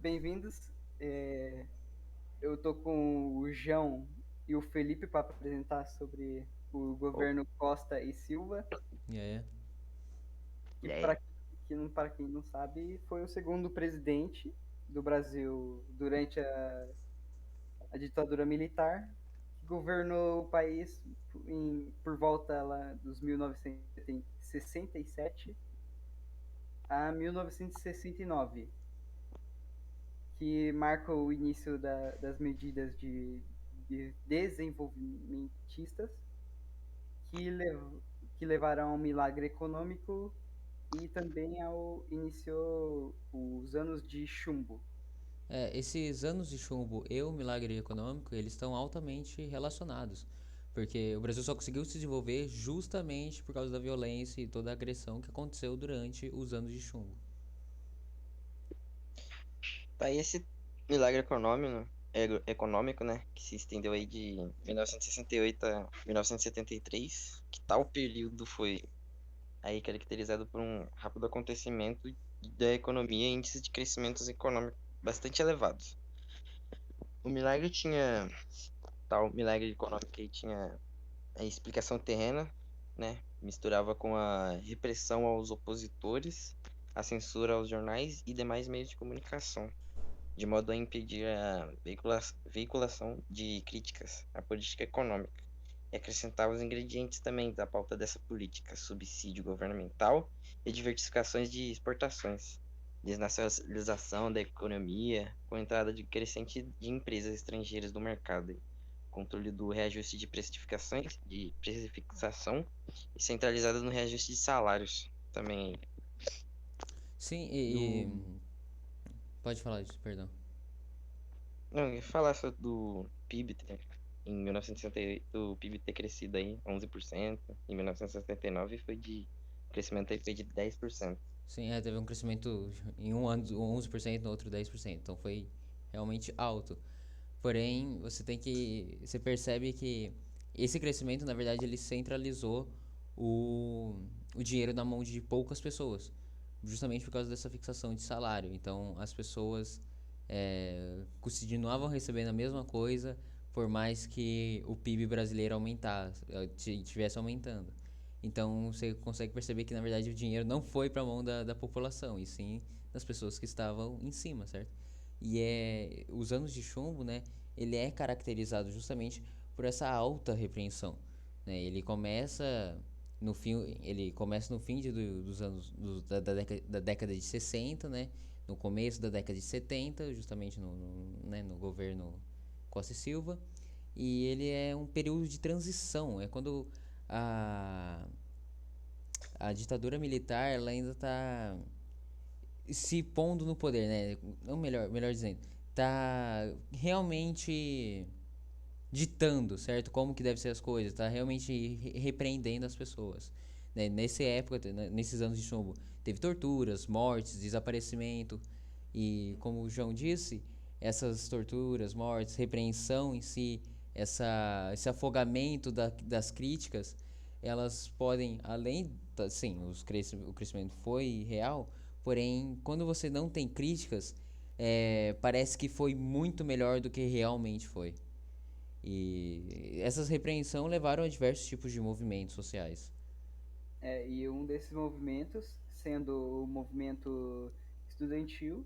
bem-vindos. Eu tô com o João e o Felipe para apresentar sobre o Opa, governo Costa e Silva, E aí? que e aí? para quem não sabe, foi o segundo presidente do Brasil durante a ditadura militar, que governou o país por volta lá dos 1967 a 1969, que marca o início das medidas de desenvolvimentistas que, que levaram a um milagre econômico e também iniciou os anos de chumbo. Esses anos de chumbo e o milagre econômico, eles estão altamente relacionados. Porque o Brasil só conseguiu se desenvolver justamente por causa da violência e toda a agressão que aconteceu durante os anos de chumbo. Tá aí esse milagre econômico, né, que se estendeu aí de 1968 a 1973, que tal período foi aí caracterizado por um rápido acontecimento da economia e índices de crescimento econômico bastante elevados. O milagre tinha, tal milagre econômico aí tinha a explicação terrena, né, misturava com a repressão aos opositores, a censura aos jornais e demais meios de comunicação, de modo a impedir a veiculação de críticas à política econômica, e acrescentava os ingredientes também da pauta dessa política: subsídio governamental e diversificações de exportações, desnacionalização da economia, com a entrada de crescente de empresas estrangeiras no mercado, controle do reajuste de precificações, de precificação e centralizada no reajuste de salários também. Sim, Do pode falar disso, perdão. Não, eu ia falar só do PIB em 1968, o PIB ter crescido aí 11%, em 1979 foi de o crescimento aí foi de 10%. Sim, teve um crescimento em um ano 11%, no outro 10%. Então foi realmente alto. Porém, você percebe que esse crescimento, na verdade, ele centralizou o, o dinheiro na mão de poucas pessoas, justamente por causa dessa fixação de salário. Então, as pessoas continuavam recebendo a mesma coisa, por mais que o PIB brasileiro tivesse aumentando. Então você consegue perceber que na verdade o dinheiro não foi para a mão da população, e sim das pessoas que estavam em cima, certo? Os anos de chumbo, né? Ele é caracterizado justamente por essa alta repreensão, né? Ele começa no fim dos anos da década de 60, né? No começo da década de 70, justamente no governo Costa e Silva. E ele é um período de transição, é quando a, a ditadura militar ela ainda está se pondo no poder, né? Não, melhor dizendo, tá realmente ditando, certo? Como que deve ser as coisas, tá realmente repreendendo as pessoas. Né? Nesses anos de chumbo, teve torturas, mortes, desaparecimento e, como o João disse, essas torturas, mortes, repreensão em si, esse afogamento das críticas, elas podem, sim, o crescimento foi real, porém, quando você não tem críticas, parece que foi muito melhor do que realmente foi. E essas repreensões levaram a diversos tipos de movimentos sociais. E um desses movimentos, sendo o movimento estudantil,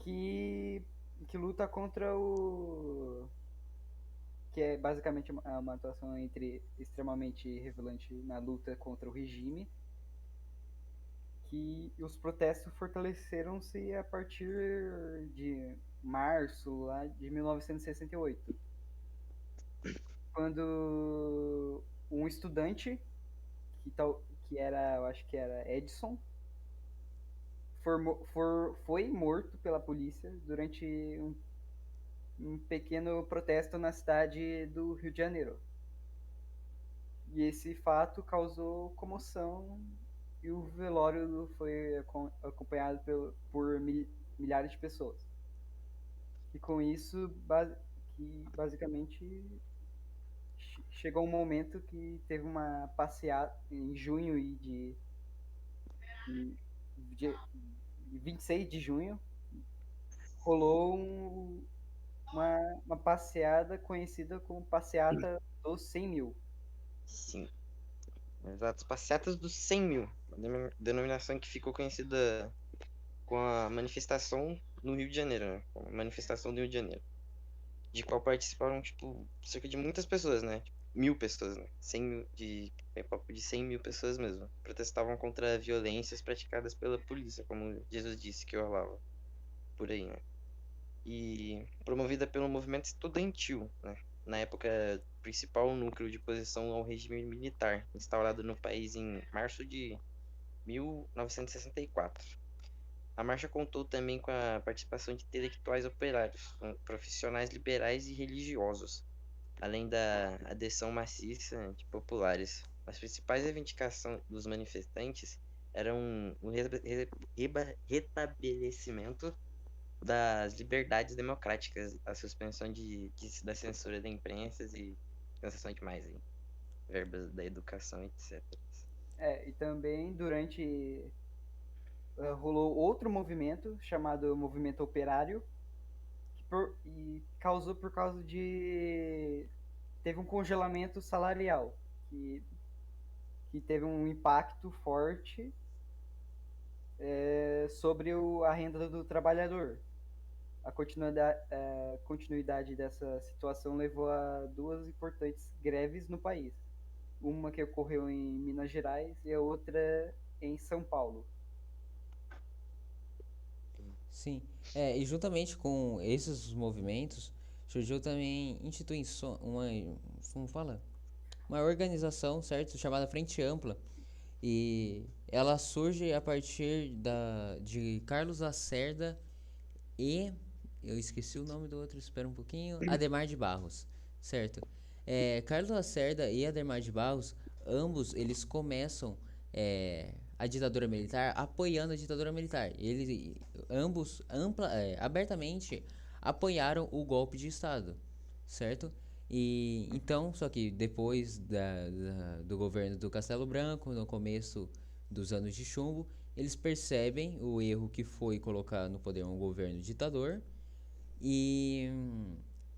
que, que luta contra o. Que é basicamente uma atuação entre extremamente relevante na luta contra o regime, que os protestos fortaleceram-se a partir de março lá de 1968, quando um estudante que era, eu acho que era Edson, foi morto pela polícia durante um pequeno protesto na cidade do Rio de Janeiro. E esse fato causou comoção e o velório foi acompanhado por milhares de pessoas. E com isso, que basicamente chegou um momento que teve uma passeata em junho de 26 de junho, rolou uma passeada conhecida como Passeata dos 100 mil. Sim, exato. Passeatas dos 100 mil. Uma denominação que ficou conhecida com a manifestação no Rio de Janeiro, né? Com a manifestação do Rio de Janeiro. De qual participaram, tipo, cerca de muitas pessoas, né? 1.000 pessoas, né? 100 mil, é papo de 100 mil pessoas mesmo. Protestavam contra violências praticadas pela polícia, como Jesus disse que rolava por aí, né? E promovida pelo movimento estudantil, né? Na época, principal núcleo de oposição ao regime militar, instaurado no país em março de 1964. A marcha contou também com a participação de intelectuais operários, profissionais liberais e religiosos, além da adesão maciça de populares. As principais reivindicações dos manifestantes eram o restabelecimento das liberdades democráticas, a suspensão da censura da imprensa e concessão de mais aí, verbas da educação, etc. E também durante rolou outro movimento chamado Movimento Operário, e causou por causa de teve um congelamento salarial que teve um impacto forte sobre a renda do trabalhador. A continuidade dessa situação levou a duas importantes greves no país. Uma que ocorreu em Minas Gerais e a outra em São Paulo. Sim, e juntamente com esses movimentos, surgiu também como fala? Uma organização, certo? Chamada Frente Ampla. E ela surge a partir de Carlos Lacerda e eu esqueci o nome do outro, espera um pouquinho, Adhemar de Barros, certo? Carlos Lacerda e Adhemar de Barros, ambos eles começam a ditadura militar apoiando a ditadura militar. Eles ambos abertamente apoiaram o golpe de Estado, certo? E então, só que depois do governo do Castelo Branco, no começo dos anos de chumbo, eles percebem o erro que foi colocar no poder um governo ditador e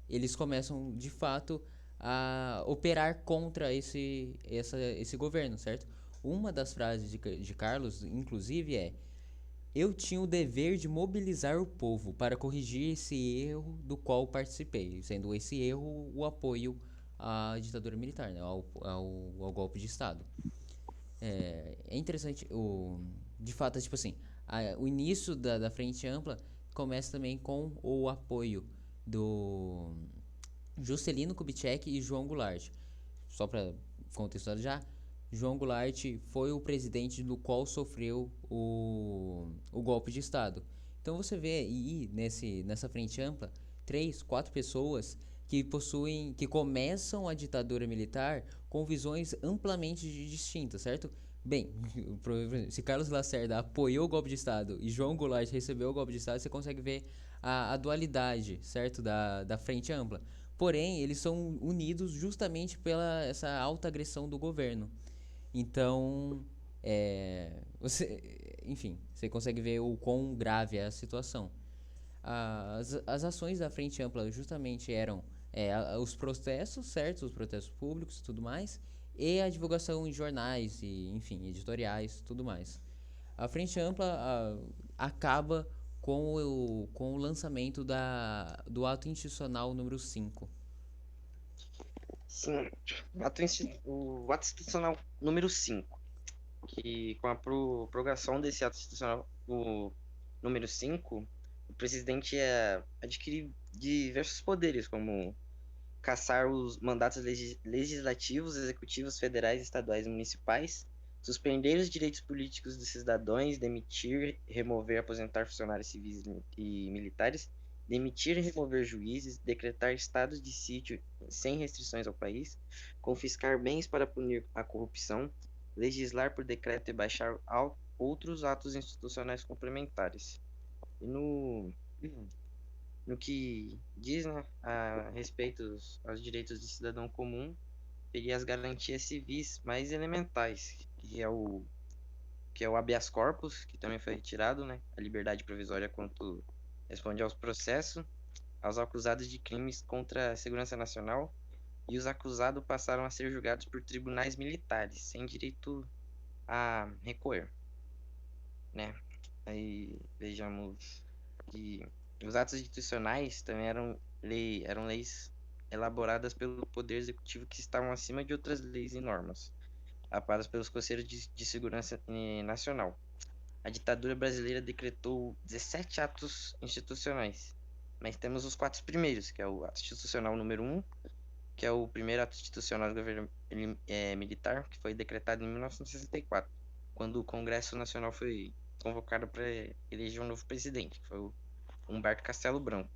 eles começam de fato a operar contra esse governo, certo? Uma das frases de Carlos, inclusive, é: eu tinha o dever de mobilizar o povo para corrigir esse erro do qual participei, sendo esse erro o apoio à ditadura militar, né, ao golpe de Estado. É interessante, de fato, tipo assim, o início da Frente Ampla começa também com o apoio do Juscelino Kubitschek e João Goulart. Só para contextualizar, João Goulart foi o presidente do qual sofreu o golpe de Estado. Então você vê aí nessa frente ampla 3, 4 pessoas que começam a ditadura militar com visões amplamente distintas, certo? Bem, se Carlos Lacerda apoiou o golpe de Estado e João Goulart recebeu o golpe de Estado, você consegue ver a dualidade, certo? Da frente ampla. Porém, eles são unidos justamente pela essa alta agressão do governo. Então, enfim, você consegue ver o quão grave é a situação. As ações da Frente Ampla justamente eram os protestos, certo? Os protestos públicos e tudo mais, e a divulgação em jornais e, enfim, editoriais tudo mais. A Frente Ampla acaba com o lançamento do Ato Institucional número 5. Sim, o ato institucional número 5, que com a prorrogação desse ato institucional, o número 5, o presidente adquirir diversos poderes, como cassar os mandatos legislativos, executivos, federais, estaduais e municipais, suspender os direitos políticos dos cidadãos, demitir, remover, aposentar funcionários civis e militares, demitir e remover juízes, decretar estados de sítio sem restrições ao país, confiscar bens para punir a corrupção, legislar por decreto e baixar outros atos institucionais complementares. E no que diz, né, a respeito aos direitos do cidadão comum, teria as garantias civis mais elementais, que é o habeas corpus, que também foi retirado, né, a liberdade provisória quanto responde aos processos aos acusados de crimes contra a segurança nacional e os acusados passaram a ser julgados por tribunais militares, sem direito a recorrer, né? Aí vejamos que os atos institucionais também eram leis elaboradas pelo Poder Executivo que estavam acima de outras leis e normas, aprovadas pelos Conselhos de Segurança Nacional. A ditadura brasileira decretou 17 atos institucionais, mas temos os quatro primeiros, que é o ato institucional número um, que é o primeiro ato institucional do governo militar, que foi decretado em 1964, quando o Congresso Nacional foi convocado para eleger um novo presidente, que foi o Humberto Castelo Branco.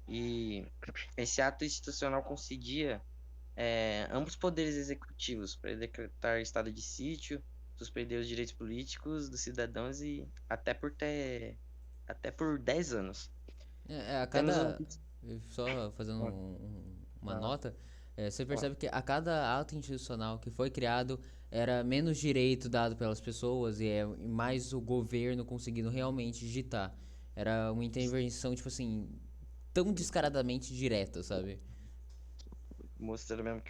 E esse ato institucional concedia ambos poderes executivos para decretar estado de sítio, suspender os direitos políticos dos cidadãos e até por 10 anos. A Temos um. cada. Só fazendo uma Ah, nota, você ah, percebe que a cada ato institucional que foi criado era menos direito dado pelas pessoas e mais o governo conseguindo realmente digitar. Era uma intervenção, tipo assim, tão descaradamente direta, sabe? mostrando mesmo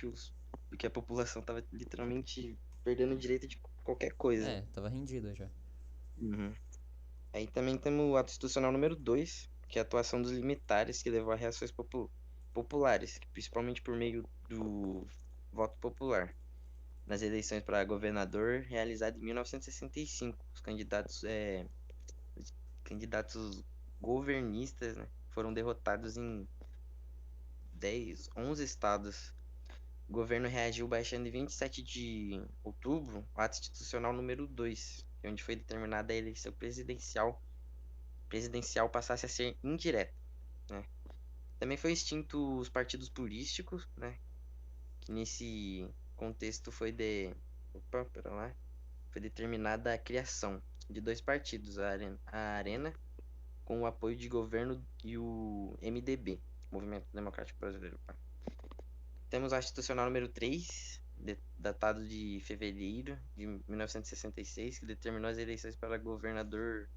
que a população tava literalmente perdendo o direito de qualquer coisa. Tava rendido já. Uhum. Aí também temos o ato institucional número 2, que é a atuação dos militares, que levou a reações populares, principalmente por meio do voto popular. Nas eleições para governador, realizada em 1965, os candidatos governistas, né, foram derrotados em 11 estados. O governo reagiu baixando em 27 de outubro o ato institucional número 2, onde foi determinada a eleição presidencial passasse a ser indireta, né? Também foi extinto os partidos políticos, né? Que nesse contexto pera lá. Foi determinada a criação de dois partidos, a Arena, com o apoio de governo, e o MDB, Movimento Democrático Brasileiro. Temos a institucional número 3, datado de fevereiro de 1966, que determinou as eleições para governador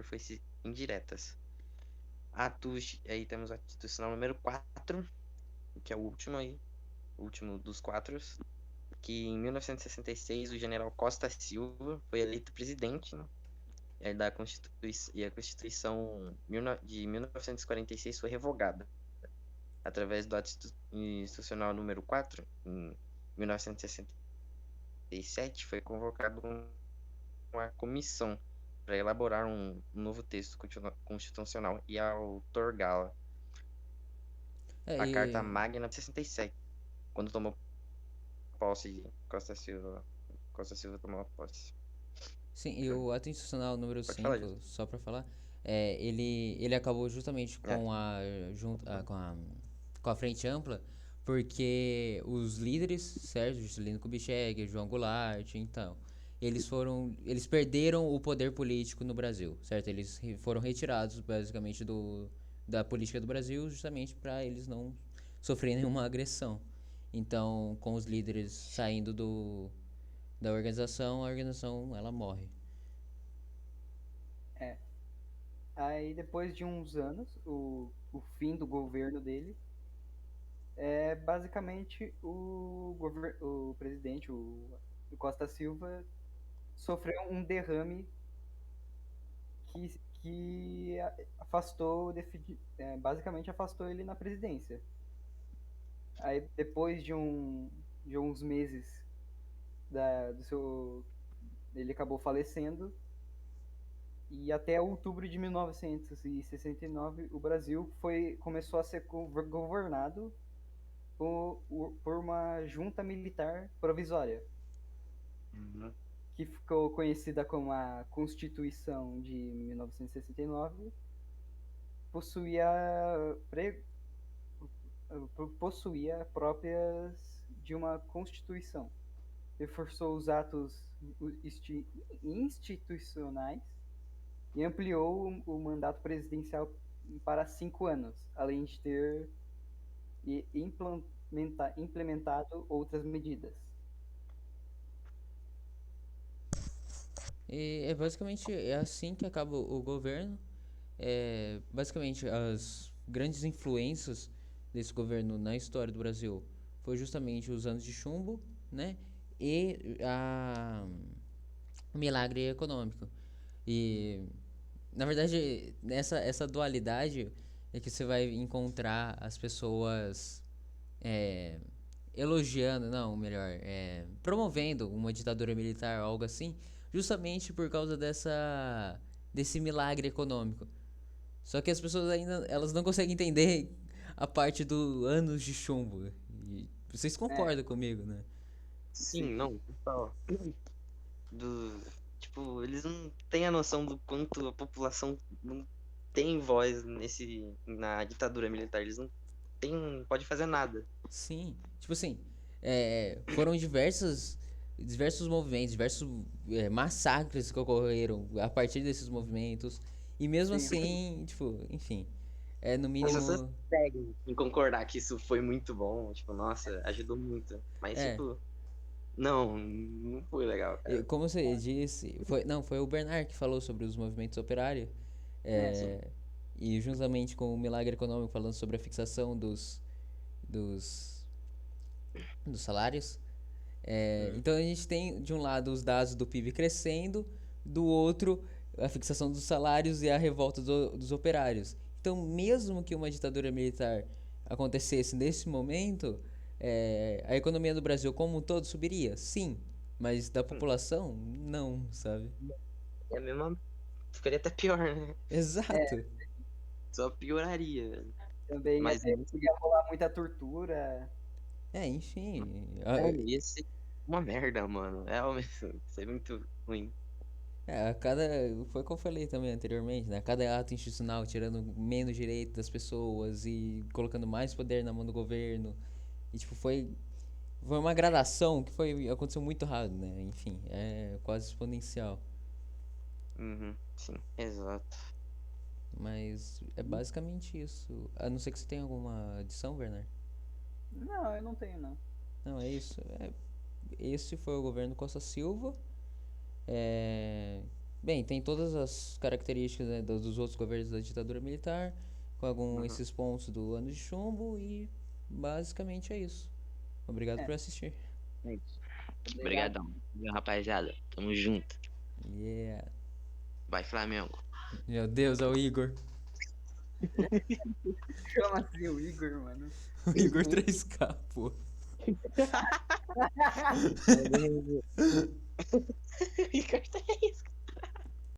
fossem indiretas. Aí temos a institucional número 4, que é o último dos quatro, que em 1966 o general Costa Silva foi eleito presidente, né? E a Constituição de 1946 foi revogada através do ato institucional número 4, em 1967, foi convocado uma comissão para elaborar um novo texto constitucional e outorgá-la É, a Carta e. Magna de 67, quando tomou posse de Costa Silva. Costa Silva tomou posse. Sim, e o ato institucional número Pode falar 5 disso. só pra falar, ele acabou justamente É. com a frente ampla, porque os líderes, Sérgio Juscelino Kubitschek, João Goulart, então, eles perderam o poder político no Brasil, certo? Eles foram retirados basicamente da política do Brasil, justamente para eles não sofrerem nenhuma agressão. Então, com os líderes saindo da organização, a organização ela morre. É. Aí depois de uns anos, o fim do governo dele, basicamente o presidente, o Costa Silva, sofreu um derrame que afastou, basicamente afastou ele na presidência. Aí depois de uns meses do seu, ele acabou falecendo. E até outubro de 1969, o Brasil começou a ser governado por uma junta militar provisória, Uhum. que ficou conhecida como a Constituição de 1969. Possuía, pre, possuía próprias de uma Constituição. Reforçou os atos institucionais e ampliou o mandato presidencial para 5 anos, além de ter implementado outras medidas. E é basicamente assim que acaba o governo. basicamente as grandes influências desse governo na história do Brasil foi justamente os anos de chumbo, né? E o milagre econômico. E na verdade, essa dualidade é que você vai encontrar as pessoas é, elogiando, não, melhor, promovendo uma ditadura militar, algo assim, justamente por causa desse milagre econômico. Só que as pessoas ainda, elas não conseguem entender a parte do anos de chumbo. E vocês É, concordam comigo, né? Sim, sim, não, total. Do, tipo, eles não têm a noção do quanto a população não tem voz na ditadura militar. Eles não têm, pode fazer nada. Sim, tipo assim, foram diversos movimentos, diversos massacres que ocorreram a partir desses movimentos. E mesmo sim. assim, tipo, enfim, no As pessoas mínimo, conseguem em concordar que isso foi muito bom. Tipo, nossa, ajudou muito. Mas, é, tipo, não foi legal, cara. como você disse, foi o Bernard que falou sobre os movimentos operários, Sim. é, e juntamente com o Milagre Econômico falando sobre a fixação dos, dos salários. Hum. Então a gente tem de um lado os dados do PIB crescendo, do outro a fixação dos salários e a revolta dos operários. Então, mesmo que uma ditadura militar acontecesse nesse momento, a economia do Brasil como um todo subiria, sim, mas da Hum. população, não, sabe? É a mesma. Ficaria até pior, né? Exato. Só pioraria, velho. Também Mas ia rolar muita tortura. Enfim. ia ser uma merda, mano. Realmente, ia ser muito ruim. A cada. Foi o que eu falei também anteriormente, né? A cada ato institucional tirando menos direito das pessoas e colocando mais poder na mão do governo. E tipo, foi uma gradação que aconteceu muito rápido, né? Enfim, é quase exponencial. Uhum, sim, exato. Mas é basicamente isso. A não ser que você tenha alguma adição, Bernard. Não, eu não tenho, não. Não, é isso. Esse foi o governo Costa Silva. É, Bem, tem todas as características, né, dos outros governos da ditadura militar, com Uhum. esses pontos do ano de chumbo, e basicamente é isso. Obrigado É, por assistir. É isso. obrigado. Obrigadão. Valeu, rapaziada. Tamo junto. Yeah. Vai, Flamengo. Meu Deus, é o Igor. Chama assim o Igor, mano. O Igor 3K, pô. Ricardo é isso.